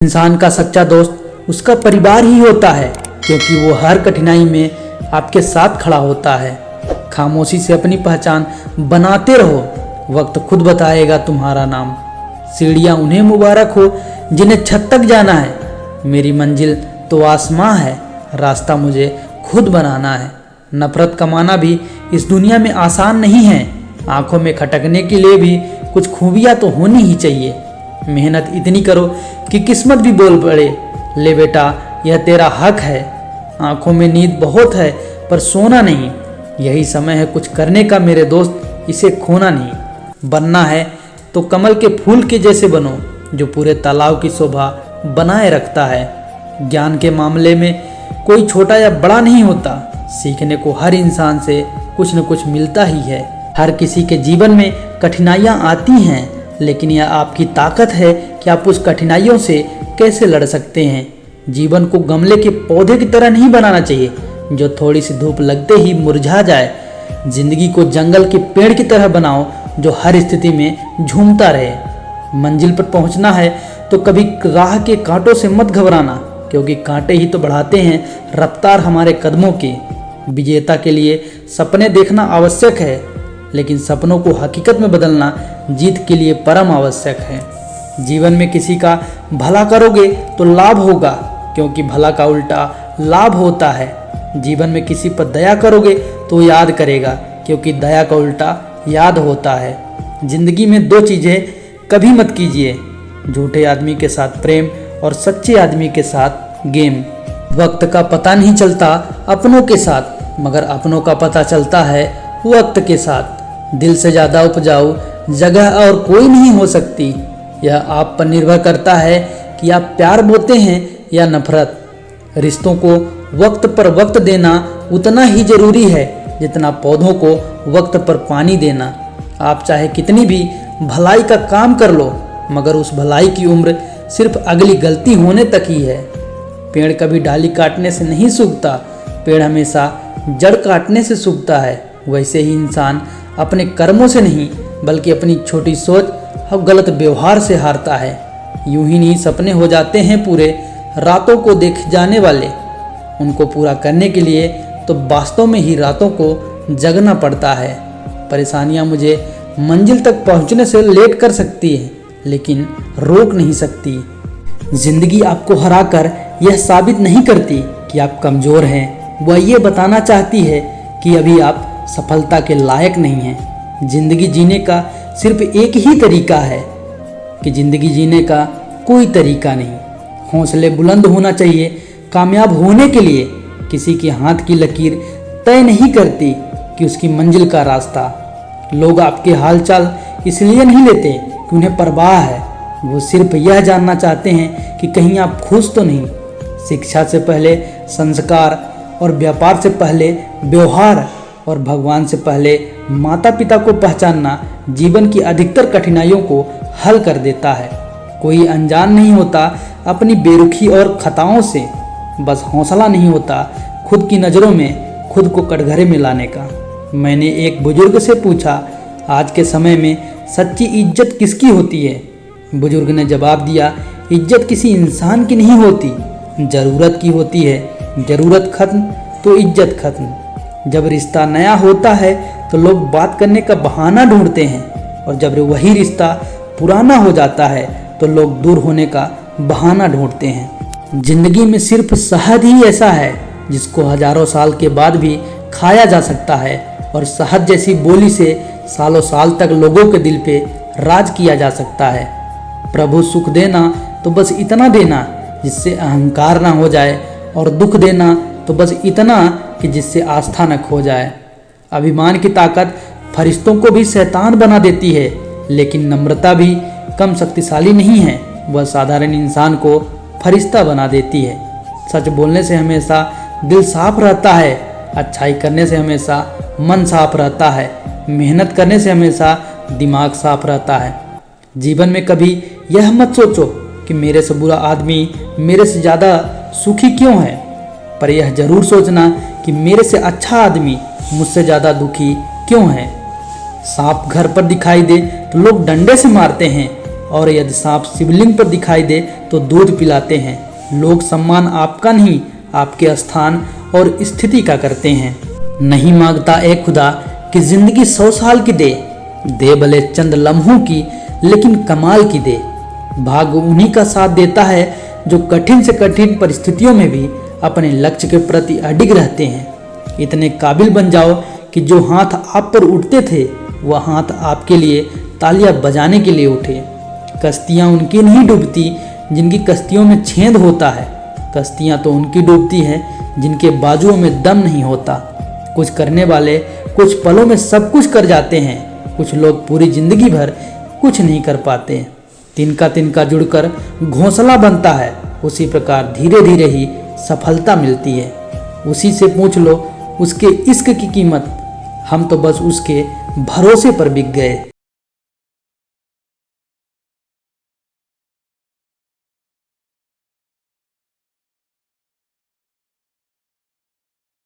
इंसान का सच्चा दोस्त उसका परिवार ही होता है, क्योंकि वो हर कठिनाई में आपके साथ खड़ा होता है। खामोशी से अपनी पहचान बनाते रहो, वक्त खुद बताएगा तुम्हारा नाम। सीढ़ियाँ उन्हें मुबारक हो जिन्हें छत तक जाना है। मेरी मंजिल तो आसमां है, रास्ता मुझे खुद बनाना है। नफरत कमाना भी इस दुनिया में आसान नहीं है। आंखों में खटकने के लिए भी कुछ खूबियाँ तो होनी ही चाहिए। मेहनत इतनी करो कि किस्मत भी बोल पड़े, ले बेटा यह तेरा हक है। आंखों में नींद बहुत है पर सोना नहीं। यही समय है कुछ करने का मेरे दोस्त, इसे खोना नहीं। बनना है तो कमल के फूल के जैसे बनो, जो पूरे तालाब की शोभा बनाए रखता है। ज्ञान के मामले में कोई छोटा या बड़ा नहीं होता। सीखने को हर इंसान से कुछ न कुछ मिलता ही है। हर किसी के जीवन में कठिनाइयाँ आती हैं, लेकिन यह आपकी ताकत है कि आप उस कठिनाइयों से कैसे लड़ सकते हैं। जीवन को गमले के पौधे की तरह नहीं बनाना चाहिए, जो थोड़ी सी धूप लगते ही मुरझा जाए। जिंदगी को जंगल के पेड़ की तरह बनाओ, जो हर स्थिति में झूमता रहे। मंजिल पर पहुंचना है तो कभी राह के कांटों से मत घबराना, क्योंकि कांटे ही तो बढ़ाते हैं रफ्तार हमारे कदमों की। विजेता के लिए सपने देखना आवश्यक है, लेकिन सपनों को हकीकत में बदलना जीत के लिए परम आवश्यक है। जीवन में किसी का भला करोगे तो लाभ होगा, क्योंकि भला का उल्टा लाभ होता है। जीवन में किसी पर दया करोगे तो याद करेगा, क्योंकि दया का उल्टा याद होता है। जिंदगी में दो चीज़ें कभी मत कीजिए, झूठे आदमी के साथ प्रेम और सच्चे आदमी के साथ गेम। वक्त का पता नहीं चलता अपनों के साथ, मगर अपनों का पता चलता है वक्त के साथ। दिल से ज़्यादा उपजाऊ जगह और कोई नहीं हो सकती। यह आप पर निर्भर करता है कि आप प्यार बोते हैं या नफरत। रिश्तों को वक्त पर वक्त देना उतना ही ज़रूरी है जितना पौधों को वक्त पर पानी देना। आप चाहे कितनी भी भलाई का काम कर लो, मगर उस भलाई की उम्र सिर्फ अगली गलती होने तक ही है। पेड़ कभी डाली काटने से नहीं सूखता, पेड़ हमेशा जड़ काटने से सूखता है। वैसे ही इंसान अपने कर्मों से नहीं, बल्कि अपनी छोटी सोच और गलत व्यवहार से हारता है। यूं ही नहीं सपने हो जाते हैं पूरे, रातों को देख जाने वाले। उनको पूरा करने के लिए तो वास्तव में ही रातों को जगना पड़ता है। परेशानियां मुझे मंजिल तक पहुंचने से लेट कर सकती है, लेकिन रोक नहीं सकती। जिंदगी आपको हराकर यह साबित नहीं करती कि आप कमज़ोर हैं। वह ये बताना चाहती है कि अभी आप सफलता के लायक नहीं हैं। जिंदगी जीने का सिर्फ एक ही तरीका है, कि जिंदगी जीने का कोई तरीका नहीं। हौसले बुलंद होना चाहिए कामयाब होने के लिए। किसी के हाथ की लकीर तय नहीं करती कि उसकी मंजिल का रास्ता। लोग आपके हालचाल इसलिए नहीं लेते कि उन्हें परवाह है, वो सिर्फ यह जानना चाहते हैं कि कहीं आप खुश तो नहीं। शिक्षा से पहले संस्कार, और व्यापार से पहले व्यवहार, और भगवान से पहले माता पिता को पहचानना जीवन की अधिकतर कठिनाइयों को हल कर देता है। कोई अनजान नहीं होता अपनी बेरुखी और खताओं से। बस हौसला नहीं होता खुद की नज़रों में खुद को कटघरे में लाने का। मैंने एक बुजुर्ग से पूछा, आज के समय में सच्ची इज्जत किसकी होती है? बुजुर्ग ने जवाब दिया, इज्जत किसी इंसान की नहीं होती, ज़रूरत की होती है। ज़रूरत खत्म तो इज्जत खत्म। जब रिश्ता नया होता है तो लोग बात करने का बहाना ढूंढते हैं, और जब वही रिश्ता पुराना हो जाता है तो लोग दूर होने का बहाना ढूंढते हैं। जिंदगी में सिर्फ शहद ही ऐसा है जिसको हजारों साल के बाद भी खाया जा सकता है, और शहद जैसी बोली से सालों साल तक लोगों के दिल पे राज किया जा सकता है। प्रभु सुख देना तो बस इतना देना जिससे अहंकार ना हो जाए, और दुख देना तो बस इतना कि जिससे आस्था न खो जाए। अभिमान की ताकत फरिश्तों को भी शैतान बना देती है, लेकिन नम्रता भी कम शक्तिशाली नहीं है। वह साधारण इंसान को फरिश्ता बना देती है। सच बोलने से हमेशा दिल साफ रहता है। अच्छाई करने से हमेशा मन साफ रहता है। मेहनत करने से हमेशा दिमाग साफ रहता है। जीवन में कभी यह मत सोचो कि मेरे से बुरा आदमी मेरे से ज़्यादा सुखी क्यों है, पर यह जरूर सोचना कि मेरे से अच्छा आदमी मुझसे ज़्यादा दुखी क्यों है। सांप घर पर दिखाई दे तो लोग डंडे से मारते हैं, और यदि सांप शिवलिंग पर दिखाई दे तो दूध पिलाते हैं। लोग सम्मान आपका नहीं, आपके स्थान और स्थिति का करते हैं। नहीं मांगता ए खुदा कि जिंदगी 100 साल की दे भले चंद लम्हों की, लेकिन कमाल की दे। भाग्य उन्हीं का साथ देता है जो कठिन से कठिन परिस्थितियों में भी अपने लक्ष्य के प्रति अडिग रहते हैं। इतने काबिल बन जाओ कि जो हाथ आप पर उठते थे वह हाथ आपके लिए तालियां बजाने के लिए उठे। कश्तियां उनकी नहीं डूबती जिनकी कश्तियों में छेद होता है, कश्तियां तो उनकी डूबती हैं जिनके बाजुओं में दम नहीं होता। कुछ करने वाले कुछ पलों में सब कुछ कर जाते हैं, कुछ लोग पूरी जिंदगी भर कुछ नहीं कर पाते। तिनका तिनका जुड़कर घोंसला बनता है, उसी प्रकार धीरे धीरे ही सफलता मिलती है। उसी से पूछ लो उसके इश्क की कीमत, हम तो बस उसके भरोसे पर बिक गए।